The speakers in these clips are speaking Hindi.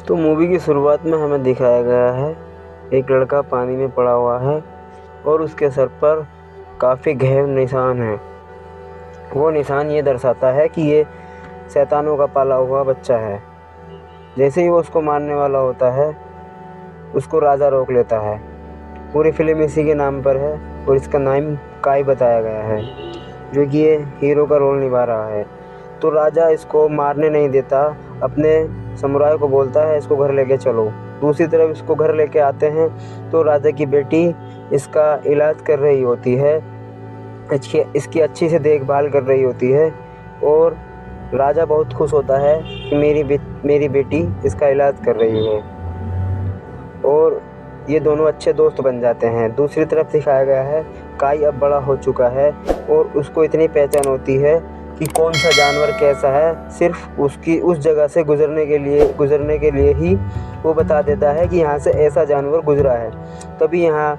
तो मूवी की शुरुआत में हमें दिखाया गया है एक लड़का पानी में पड़ा हुआ है और उसके सर पर काफ़ी गहरे निशान हैं। वो निशान ये दर्शाता है कि ये शैतानों का पाला हुआ बच्चा है। जैसे ही वो उसको मारने वाला होता है, उसको राजा रोक लेता है। पूरी फिल्म इसी के नाम पर है और इसका नाम काई बताया गया है, जो कि ये हीरो का रोल निभा रहा है। तो राजा इसको मारने नहीं देता, अपने समुराय को बोलता है इसको घर लेके चलो। दूसरी तरफ इसको घर लेके आते हैं तो राजा की बेटी इसका इलाज कर रही होती है, इसकी अच्छी से देखभाल कर रही होती है और राजा बहुत खुश होता है कि मेरी बेटी इसका इलाज कर रही है और ये दोनों अच्छे दोस्त बन जाते हैं। दूसरी तरफ दिखाया गया है काई अब बड़ा हो चुका है और उसको इतनी पहचान होती है कि कौन सा जानवर कैसा है, सिर्फ उसकी उस जगह से गुज़रने के लिए ही वो बता देता है कि यहाँ से ऐसा जानवर गुज़रा है। तभी यहाँ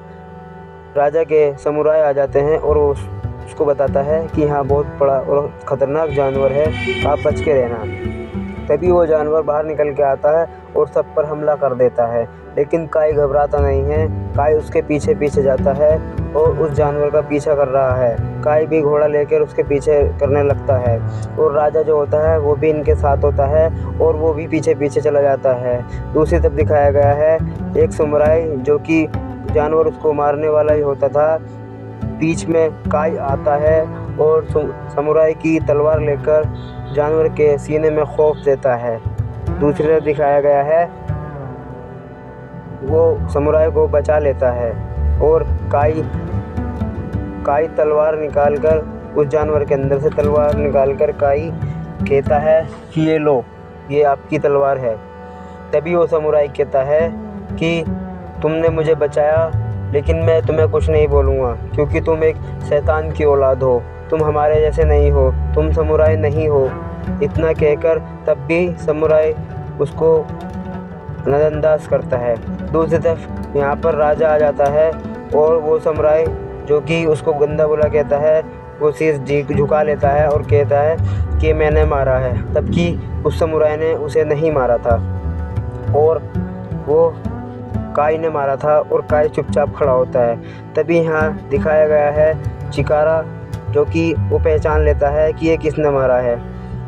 राजा के समुराय आ जाते हैं और वो उसको बताता है कि यहाँ बहुत बड़ा और ख़तरनाक जानवर है, आप बच के रहना। तभी वो जानवर बाहर निकल के आता है और सब पर हमला कर देता है, लेकिन काई घबराता नहीं है। काई उसके पीछे पीछे जाता है और उस जानवर का पीछा कर रहा है। काई भी घोड़ा लेकर उसके पीछे करने लगता है और राजा जो होता है वो भी इनके साथ होता है और वो भी पीछे पीछे चला जाता है। दूसरी तरफ दिखाया गया है एक समुराई, जो कि जानवर उसको मारने वाला ही होता था। बीच में काई आता है और समुराई की तलवार लेकर जानवर के सीने में खौफ देता है। दूसरी तरफ दिखाया गया है वो समुराई को बचा लेता है और काई तलवार निकालकर उस जानवर के अंदर से तलवार निकालकर काई कहता है कि ये लो, ये आपकी तलवार है। तभी वो समुराई कहता है कि तुमने मुझे बचाया, लेकिन मैं तुम्हें कुछ नहीं बोलूँगा क्योंकि तुम एक शैतान की औलाद हो, तुम हमारे जैसे नहीं हो, तुम समुराई नहीं हो। इतना कहकर तब भी समुराई उसको नज़रअंदाज करता है। दूसरी तरफ यहाँ पर राजा आ जाता है और वो समुराई जो कि उसको गंदा बुरा कहता है, वो शीश झुका लेता है और कहता है कि मैंने मारा है, तबकि उस समुराई ने उसे नहीं मारा था और वो काई ने मारा था और काई चुपचाप खड़ा होता है। तभी यहाँ दिखाया गया है चिकारा, जो कि वो पहचान लेता है कि ये किसने मारा है।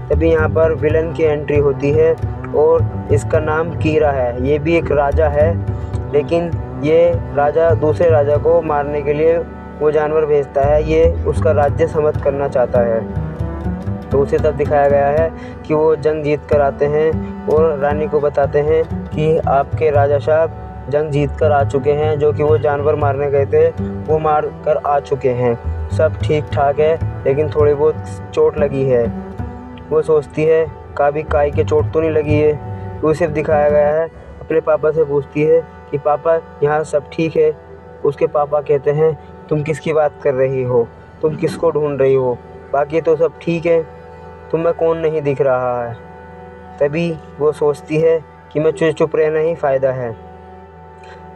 तभी यहाँ पर विलन की एंट्री होती है और इसका नाम कीरा है। ये भी एक राजा है, लेकिन ये राजा दूसरे राजा को मारने के लिए वो जानवर भेजता है, ये उसका राज्य समझ करना चाहता है। तो उसी तरफ दिखाया गया है कि वो जंग जीत कर आते हैं और रानी को बताते हैं कि आपके राजा साहब जंग जीत कर आ चुके हैं, जो कि वो जानवर मारने गए थे वो मार कर आ चुके हैं, सब ठीक ठाक है, लेकिन थोड़ी बहुत चोट लगी है। वो सोचती है काई के चोट तो नहीं लगी है। वो सिर्फ दिखाया गया है अपने पापा से पूछती है कि पापा यहाँ सब ठीक है। उसके पापा कहते हैं तुम किसकी बात कर रही हो, तुम किसको ढूंढ रही हो, बाकी तो सब ठीक है, तुम्हें कौन नहीं दिख रहा है। तभी वो सोचती है कि मैं चुप रहना ही फ़ायदा है।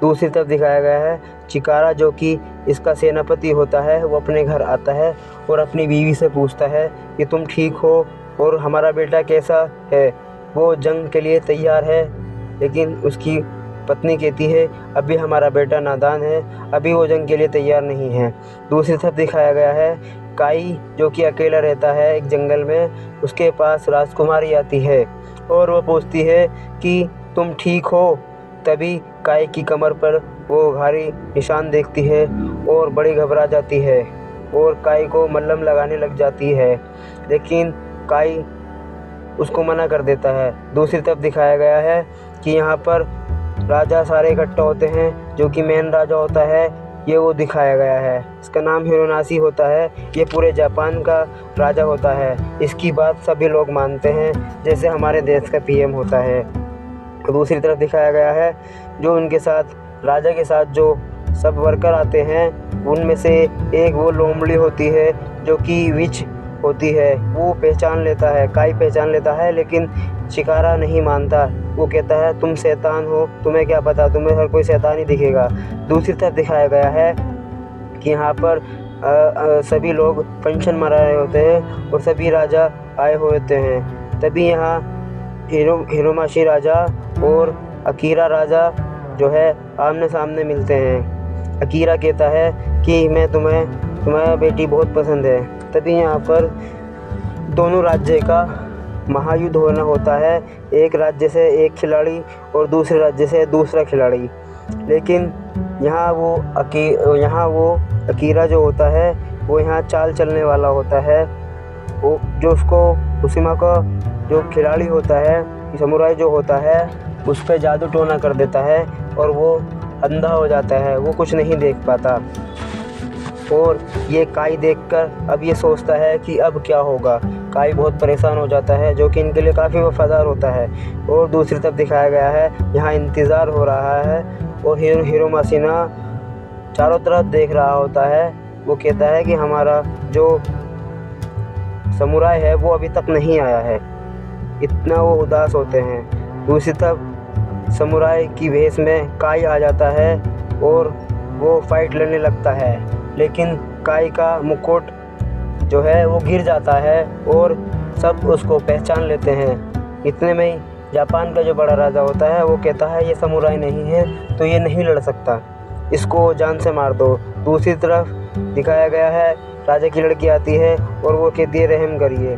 दूसरी तरफ दिखाया गया है चिकारा, जो कि इसका सेनापति होता है, वो अपने घर आता है और अपनी बीवी से पूछता है कि तुम ठीक हो और हमारा बेटा कैसा है। वो जंग के लिए तैयार है, लेकिन उसकी पत्नी कहती है अभी हमारा बेटा नादान है, अभी वो जंग के लिए तैयार नहीं है। दूसरी तरफ दिखाया गया है काई, जो कि अकेला रहता है एक जंगल में, उसके पास राजकुमारी आती है और वो पूछती है कि तुम ठीक हो। तभी काई की कमर पर वो भारी निशान देखती है और बड़ी घबरा जाती है और काई को मल्लम लगाने लग जाती है, लेकिन काई उसको मना कर देता है। दूसरी तरफ दिखाया गया है कि यहाँ पर राजा सारे इकट्ठा होते हैं, जो कि मेन राजा होता है, ये वो दिखाया गया है। इसका नाम हिरोनाशी होता है, ये पूरे जापान का राजा होता है। इसकी बात सभी लोग मानते हैं, जैसे हमारे देश का पीएम होता है। दूसरी तरफ दिखाया गया है जो उनके साथ राजा के साथ जो सब वर्कर आते हैं, उनमें से एक वो लोमड़ी होती है जो कि विच होती है। वो पहचान लेता है, काई पहचान लेता है, लेकिन शिकारा नहीं मानता। वो कहता है तुम शैतान हो, तुम्हें क्या पता, तुम्हें हर कोई शैतान ही दिखेगा। दूसरी तरफ दिखाया गया है कि यहाँ पर सभी लोग फंक्शन मना रहे होते हैं और सभी राजा आए हुए होते हैं। तभी यहाँ हिरोमाशी राजा और अकीरा राजा जो है आमने सामने मिलते हैं। अकीरा कहता है कि मैं तुम्हारा बेटी बहुत पसंद है। तभी यहाँ पर दोनों राज्य का महायुद्ध होता है, एक राज्य से एक खिलाड़ी और दूसरे राज्य से दूसरा खिलाड़ी। लेकिन यहाँ वो अकीरा जो होता है वो यहाँ चाल चलने वाला होता है। वो जो उसको उसीमा का जो खिलाड़ी होता है, समुराई जो होता है, उस पर जादू टोना कर देता है और वो अंधा हो जाता है, वो कुछ नहीं देख पाता। और ये काई देखकर अब ये सोचता है कि अब क्या होगा। काई बहुत परेशान हो जाता है, जो कि इनके लिए काफ़ी वफादार होता है। और दूसरी तरफ दिखाया गया है यहाँ इंतज़ार हो रहा है और हिरोमासिना चारों तरफ देख रहा होता है। वो कहता है कि हमारा जो समुराई है वो अभी तक नहीं आया है, इतना वो उदास होते हैं। दूसरी तरफ समुराई की भेष में काई आ जाता है और वो फाइट लड़ने लगता है, लेकिन काई का मुकुट जो है वो गिर जाता है और सब उसको पहचान लेते हैं। इतने में ही जापान का जो बड़ा राजा होता है वो कहता है ये समुराई नहीं है तो ये नहीं लड़ सकता, इसको जान से मार दो। दूसरी तरफ दिखाया गया है राजा की लड़की आती है और वो कहती है रहम करिए।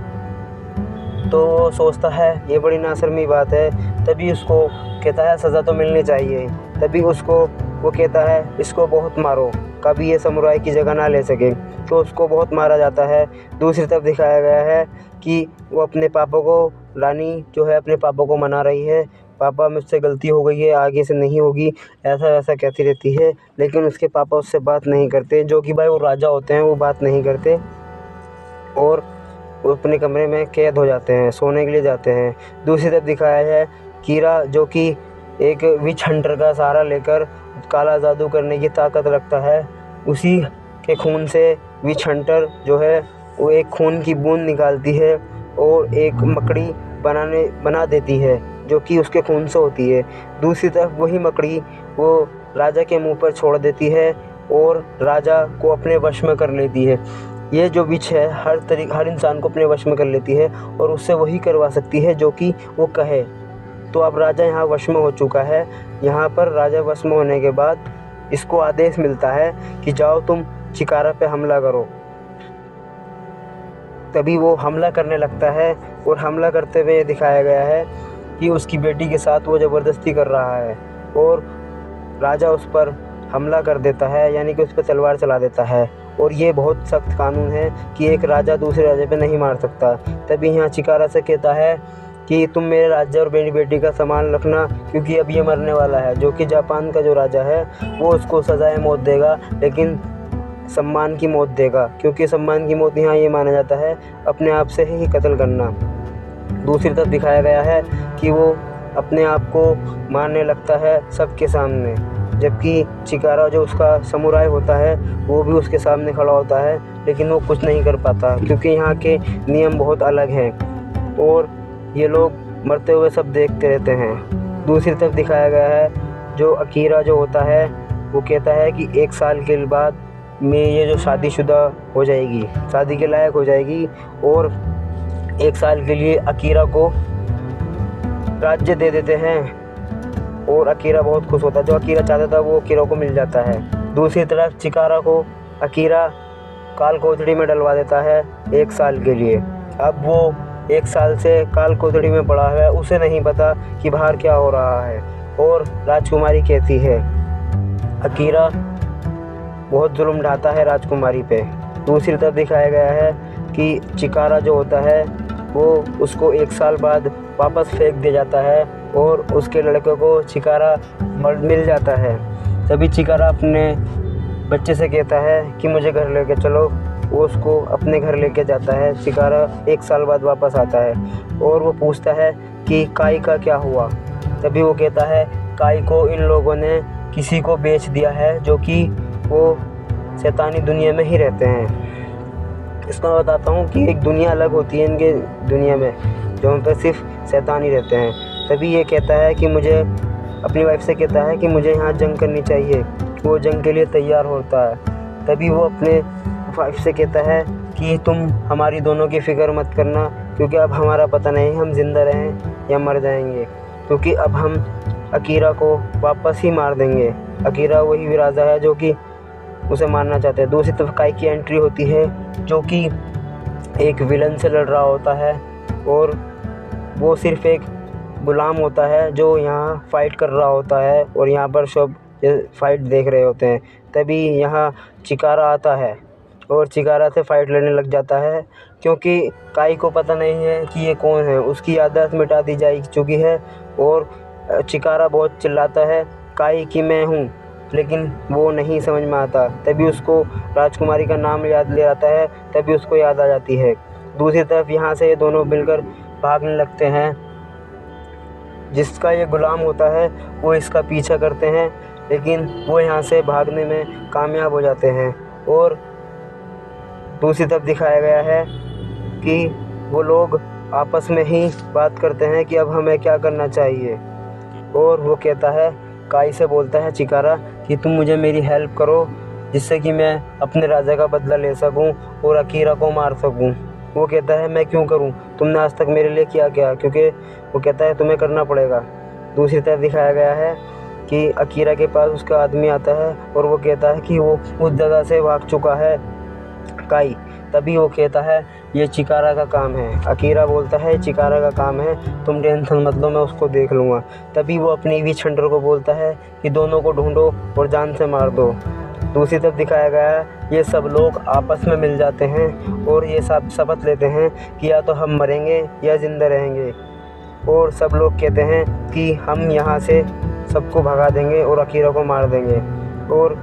तो वो सोचता है ये बड़ी नाशर्मी बात है, तभी उसको कहता है सज़ा तो मिलनी चाहिए। तभी उसको वो कहता है इसको बहुत मारो, कभी ये समुराई की जगह ना ले सके। तो उसको बहुत मारा जाता है। दूसरी तरफ दिखाया गया है कि वो अपने पापा को, रानी जो है अपने पापा को मना रही है, पापा मुझसे गलती हो गई है, आगे से नहीं होगी, ऐसा वैसा कहती रहती है। लेकिन उसके पापा उससे बात नहीं करते, जो कि भाई वो राजा होते हैं, वो बात नहीं करते और वो अपने कमरे में कैद हो जाते हैं, सोने के लिए जाते हैं। दूसरी तरफ दिखाया है कीरा जो कि एक विच हंटर का सहारा लेकर काला जादू करने की ताकत रखता है। उसी के खून से विच हंटर जो है वो एक खून की बूंद निकालती है और एक मकड़ी बना देती है जो कि उसके खून से होती है। दूसरी तरफ वही मकड़ी वो राजा के मुंह पर छोड़ देती है और राजा को अपने वश में कर लेती है। ये जो विच है हर इंसान को अपने वश में कर लेती है और उससे वही करवा सकती है जो कि वो कहे। तो अब राजा यहाँ वश में हो चुका है। यहाँ पर राजा वश में होने के बाद इसको आदेश मिलता है कि जाओ तुम चिकारा पे हमला करो। तभी वो हमला करने लगता है और हमला करते हुए दिखाया गया है कि उसकी बेटी के साथ वो ज़बरदस्ती कर रहा है और राजा उस पर हमला कर देता है, यानी कि उस पर तलवार चला देता है। और ये बहुत सख्त कानून है कि एक राजा दूसरे राजा पे नहीं मार सकता। तभी यहाँ चिकारा से कहता है कि तुम मेरे राज्य और मेरी बेटी का सामान रखना, क्योंकि अब ये मरने वाला है। जो कि जापान का जो राजा है वो उसको सज़ाए मौत देगा, लेकिन सम्मान की मौत देगा, क्योंकि सम्मान की मौत यहाँ ये माना जाता है अपने आप से ही कत्ल करना। दूसरी तरफ दिखाया गया है कि वो अपने आप को मारने लगता है सबके सामने, जबकि चिकारा जो उसका समुराई होता है वो भी उसके सामने खड़ा होता है, लेकिन वो कुछ नहीं कर पाता क्योंकि यहाँ के नियम बहुत अलग हैं और ये लोग मरते हुए सब देखते रहते हैं। दूसरी तरफ दिखाया गया है जो अकीरा जो होता है वो कहता है कि 1 साल के बाद में ये जो शादीशुदा हो जाएगी, शादी के लायक हो जाएगी और 1 साल के लिए अकीरा को राज्य दे देते हैं और अकीरा बहुत खुश होता है। जो अकीरा चाहता था वो अकीरा को मिल जाता है। दूसरी तरफ चिकारा को अकीरा काल कोठड़ी में डलवा देता है 1 साल के लिए। अब वो 1 साल से काल कोठड़ी में पड़ा है, उसे नहीं पता कि बाहर क्या हो रहा है। और राजकुमारी कहती है अकीरा बहुत जुल्म ढाता है राजकुमारी पे। दूसरी तरफ दिखाया गया है कि चिकारा जो होता है वो उसको 1 साल बाद वापस फेंक दिया जाता है और उसके लड़के को चिकारा मिल जाता है। तभी चिकारा अपने बच्चे से कहता है कि मुझे घर लेके चलो। वो उसको अपने घर लेके जाता है। चिकारा 1 साल बाद वापस आता है और वो पूछता है कि काई का क्या हुआ। तभी वो कहता है काई को इन लोगों ने किसी को बेच दिया है जो कि वो शैतानी दुनिया में ही रहते हैं। इसको बताता हूँ कि एक दुनिया अलग होती है इनके दुनिया में, जहाँ पर सिर्फ शैतान ही रहते हैं। तभी ये कहता है कि मुझे अपनी वाइफ से कहता है कि मुझे यहाँ जंग करनी चाहिए। वो जंग के लिए तैयार होता है। तभी वो अपने वाइफ से कहता है कि तुम हमारी दोनों की फ़िक्र मत करना, क्योंकि अब हमारा पता नहीं हम ज़िंदा रहें या मर जाएंगे। क्योंकि अब हम अकीरा को वापस ही मार देंगे। अकीरा वही राजा है जो कि उसे मारना चाहते हैं। दूसरी तरफ काई की एंट्री होती है जो कि एक विलन से लड़ रहा होता है और वो सिर्फ एक गुलाम होता है जो यहाँ फ़ाइट कर रहा होता है और यहाँ पर सब फ़ाइट देख रहे होते हैं। तभी यहाँ चिकारा आता है और चिकारा से फ़ाइट लड़ने लग जाता है, क्योंकि काई को पता नहीं है कि ये कौन है। उसकी याददाश्त मिटा दी जा चुकी है और चिकारा बहुत चिल्लाता है काई कि मैं हूँ, लेकिन वो नहीं समझ में आता। तभी उसको राजकुमारी का नाम याद ले आता है, तभी उसको याद आ जाती है। दूसरी तरफ यहाँ से ये दोनों मिलकर भागने लगते हैं। जिसका ये गुलाम होता है वो इसका पीछा करते हैं, लेकिन वो यहाँ से भागने में कामयाब हो जाते हैं। और दूसरी तरफ दिखाया गया है कि वो लोग आपस में ही बात करते हैं कि अब हमें क्या करना चाहिए। और वो कहता है, काई से बोलता है चिकारा कि तुम मुझे मेरी हेल्प करो, जिससे कि मैं अपने राजा का बदला ले सकूं और अकीरा को मार सकूं। वो कहता है, मैं क्यों करूं, तुमने आज तक मेरे लिए किया क्या? क्योंकि वो कहता है तुम्हें करना पड़ेगा। दूसरी तरफ दिखाया गया है कि अकीरा के पास उसका आदमी आता है और वो कहता है कि वो उस जगह से भाग चुका है काई। तभी वो कहता है ये चिकारा का काम है। अकीरा बोलता है चिकारा का काम है, तुम टेंशन मत लो, मैं उसको देख लूँगा। तभी वो अपनी विच हंटर को बोलता है कि दोनों को ढूंढो और जान से मार दो। दूसरी तरफ दिखाया गया है ये सब लोग आपस में मिल जाते हैं और ये सब शपथ लेते हैं कि या तो हम मरेंगे या ज़िंदा रहेंगे। और सब लोग कहते हैं कि हम यहाँ से सबको भगा देंगे और अकीरा को मार देंगे। और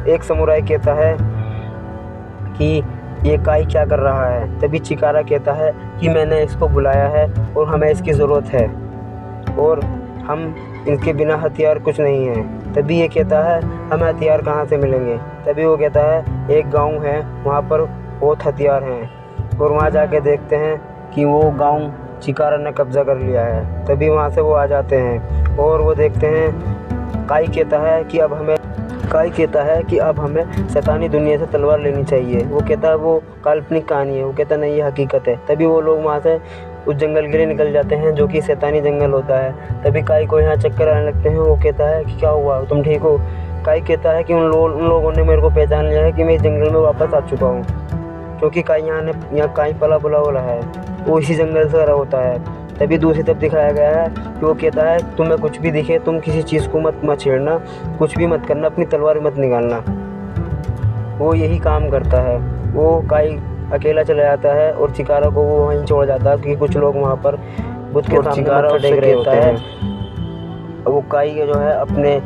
एक समुराई कहता है कि ये काई क्या कर रहा है? तभी चिकारा कहता है कि मैंने इसको बुलाया है और हमें इसकी ज़रूरत है और हम इनके बिना हथियार कुछ नहीं है। तभी ये कहता है हमें हथियार कहाँ से मिलेंगे? तभी वो कहता है एक गांव है, वहाँ पर बहुत हथियार हैं। और वहाँ जाके देखते हैं कि वो गांव चिकारा ने कब्ज़ा कर लिया है। तभी वहाँ से वो आ जाते हैं और वो देखते हैं। काई कहता है कि अब हमें शैतानी दुनिया से तलवार लेनी चाहिए। वो कहता है वो काल्पनिक कहानी है। वो कहता है नहीं, ये हकीकत है। तभी वो लोग वहाँ से उस जंगल के लिए निकल जाते हैं जो कि शैतानी जंगल होता है। तभी काई को यहाँ चक्कर आने लगते हैं। वो कहता है कि क्या हुआ, तुम ठीक हो? काई कहता है कि उन लोगों ने मेरे को पहचान लिया है कि मैं इस जंगल में वापस आ चुका हूँ, क्योंकि काई यहाँ काई पला बुला वाला है, वो इसी जंगल से रहा होता है। तभी दूसरी तरफ दिखाया गया है कि वो कहता है तुम्हें कुछ भी दिखे तुम किसी चीज़ को मत छेड़ना, कुछ भी मत करना, अपनी तलवार मत निकालना। वो यही काम करता है। वो काई अकेला चला जाता है और चिकारा को वो वहीं छोड़ जाता है, क्योंकि कुछ लोग वहाँ पर बुद्ध के सामने मत्था टेक रहे होते हैं। वो काई जो है अपने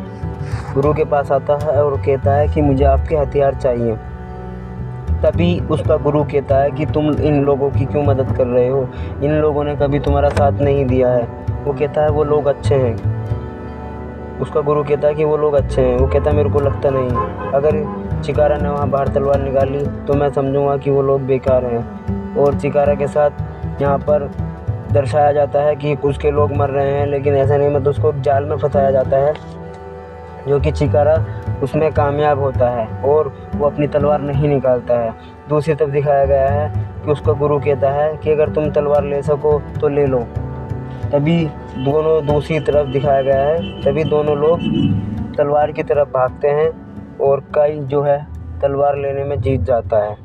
गुरु के पास आता है और कहता है कि मुझे आपके हथियार चाहिए। तभी उसका गुरु कहता है कि तुम इन लोगों की क्यों मदद कर रहे हो, इन लोगों ने कभी तुम्हारा साथ नहीं दिया है। वो कहता है वो लोग अच्छे हैं। उसका गुरु कहता है कि वो लोग अच्छे हैं। वो कहता है मेरे को लगता नहीं, अगर चिकारा ने वहाँ बाहर तलवार निकाली तो मैं समझूंगा कि वो लोग बेकार हैं। और चिकारा के साथ यहाँ पर दर्शाया जाता है कि उसके लोग मर रहे हैं, लेकिन ऐसा नहीं, मतलब उसको जाल में फंसाया जाता है, जो कि चिकारा उसमें कामयाब होता है और वो अपनी तलवार नहीं निकालता है। दूसरी तरफ दिखाया गया है कि उसका गुरु कहता है कि अगर तुम तलवार ले सको तो ले लो। तभी दोनों दूसरी तरफ दिखाया गया है, तभी दोनों लोग तलवार की तरफ भागते हैं और काई जो है तलवार लेने में जीत जाता है,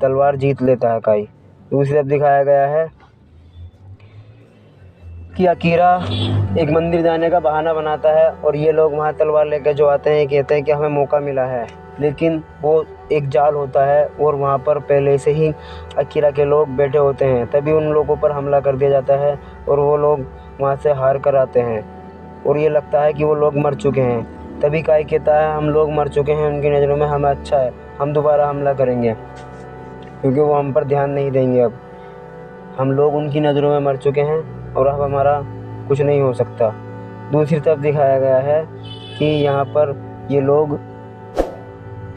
तलवार जीत लेता है काई। दूसरी तरफ दिखाया गया है कि अकीरा एक मंदिर जाने का बहाना बनाता है और ये लोग वहाँ तलवार लेकर जो आते हैं कहते हैं कि हमें मौका मिला है, लेकिन वो एक जाल होता है और वहाँ पर पहले से ही अकीरा के लोग बैठे होते हैं। तभी उन लोगों पर हमला कर दिया जाता है और वो लोग वहाँ से हार कर आते हैं और ये लगता है कि वो लोग मर चुके हैं। तभी काई कहता है हम लोग मर चुके हैं, उनकी नज़रों में हमें अच्छा है, हम दोबारा हमला करेंगे, क्योंकि वो हम पर ध्यान नहीं देंगे। अब हम लोग उनकी नज़रों में मर चुके हैं और अब हमारा कुछ नहीं हो सकता। दूसरी तरफ दिखाया गया है कि यहाँ पर ये लोग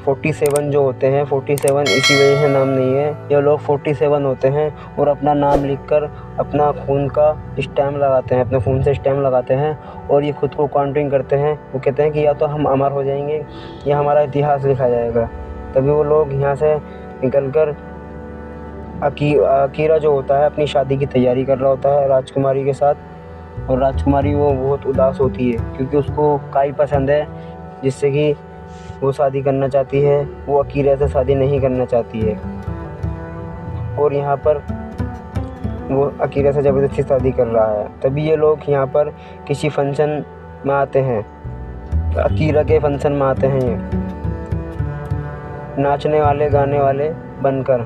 47 जो होते हैं, 47 इसी वजह से नाम नहीं है, ये लोग 47 होते हैं और अपना नाम लिखकर अपना खून का स्टैम्प लगाते हैं, अपने खून से स्टैम्प लगाते हैं और ये खुद को काउंटिंग करते हैं। वो कहते हैं कि या तो हम अमर हो जाएंगे या हमारा इतिहास लिखा जाएगा। तभी वो लोग यहाँ से निकलकर अकीरा जो होता है अपनी शादी की तैयारी कर रहा होता है राजकुमारी के साथ, और राजकुमारी वो बहुत उदास होती है क्योंकि उसको काई पसंद है, जिससे कि वो शादी करना चाहती है। वो अकीरा से शादी नहीं करना चाहती है और यहाँ पर वो अकीरा से ज़बरदस्ती शादी कर रहा है। तभी ये लोग यहाँ पर किसी फंक्शन में आते हैं, अकीरा के फंक्शन में आते हैं, ये नाचने वाले गाने वाले बनकर।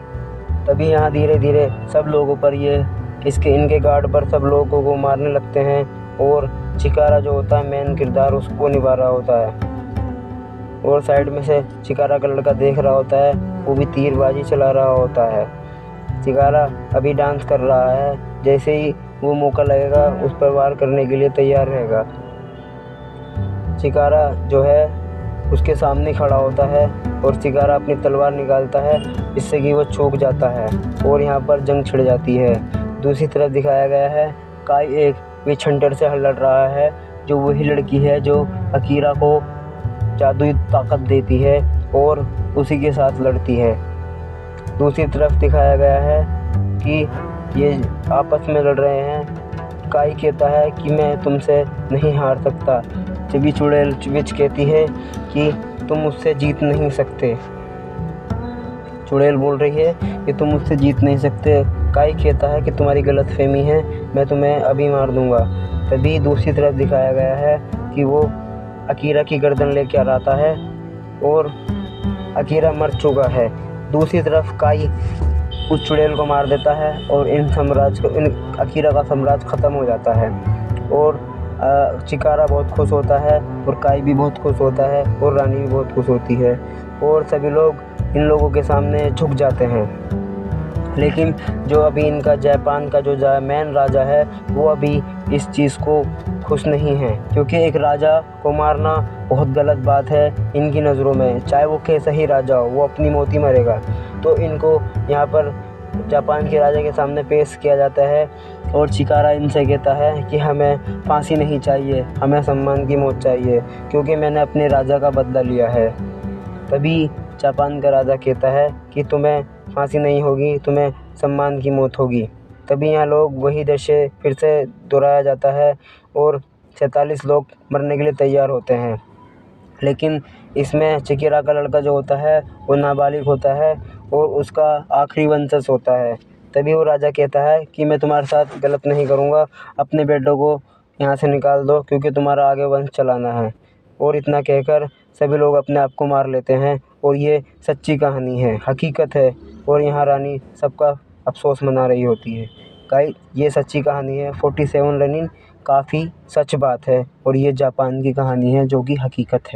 तभी यहाँ धीरे धीरे सब लोगों पर इनके गार्ड पर सब लोगों को मारने लगते हैं और चिकारा जो होता है मेन किरदार उसको निभा रहा होता है। और साइड में से चिकारा का लड़का देख रहा होता है, वो भी तीरबाजी चला रहा होता है। चिकारा अभी डांस कर रहा है, जैसे ही वो मौका लगेगा उस पर वार करने के लिए तैयार रहेगा। चिकारा जो है उसके सामने खड़ा होता है और चिकारा अपनी तलवार निकालता है, जिससे कि वो चूक जाता है और यहाँ पर जंग छिड़ जाती है। दूसरी तरफ दिखाया गया है काई एक विच हंटर से लड़ रहा है, जो वही लड़की है जो अकीरा को जादुई ताकत देती है और उसी के साथ लड़ती है। दूसरी तरफ दिखाया गया है कि ये आपस में लड़ रहे हैं। काई कहता है कि मैं तुमसे नहीं हार सकता, जबकि चुड़ैल विच कहती है कि तुम मुझसे जीत नहीं सकते। चुड़ैल बोल रही है कि तुम मुझसे जीत नहीं सकते। काई कहता है कि तुम्हारी गलतफहमी है, मैं तुम्हें अभी मार दूंगा। तभी दूसरी तरफ दिखाया गया है कि वो अकीरा की गर्दन लेके आ रहा है और अकीरा मर चुका है। दूसरी तरफ काई उस चुड़ैल को मार देता है और इन अकीरा का साम्राज्य ख़त्म हो जाता है। और चिकारा बहुत खुश होता है और काई भी बहुत खुश होता है और रानी भी बहुत खुश होती है और सभी लोग इन लोगों के सामने झुक जाते हैं। लेकिन जो अभी इनका जापान का जो मेन राजा है वो अभी इस चीज़ को खुश नहीं है, क्योंकि एक राजा को मारना बहुत गलत बात है इनकी नज़रों में। चाहे वो कैसा ही राजा हो, वो अपनी मौत ही मरेगा। तो इनको यहाँ पर जापान के राजा के सामने पेश किया जाता है और चिकारा इनसे कहता है कि हमें फांसी नहीं चाहिए, हमें सम्मान की मौत चाहिए, क्योंकि मैंने अपने राजा का बदला लिया है। तभी जापान का राजा कहता है कि तुम्हें फांसी नहीं होगी, तुम्हें सम्मान की मौत होगी। तभी यहाँ लोग वही दृश्य फिर से दोहराया जाता है और 47 लोग मरने के लिए तैयार होते हैं। लेकिन इसमें चिकिरा का लड़का जो होता है वो नाबालिग होता है और उसका आखिरी वंशज होता है। तभी वो राजा कहता है कि मैं तुम्हारे साथ गलत नहीं करूँगा, अपने बेटों को यहाँ से निकाल दो, क्योंकि तुम्हारा आगे वंश चलाना है। और इतना कहकर सभी लोग अपने आप को मार लेते हैं और ये सच्ची कहानी है, हकीकत है। और यहाँ रानी सबका अफसोस मना रही होती है। गाइस, ये सच्ची कहानी है। 47 रनिंग काफ़ी सच बात है और ये जापान की कहानी है जो कि हकीकत है।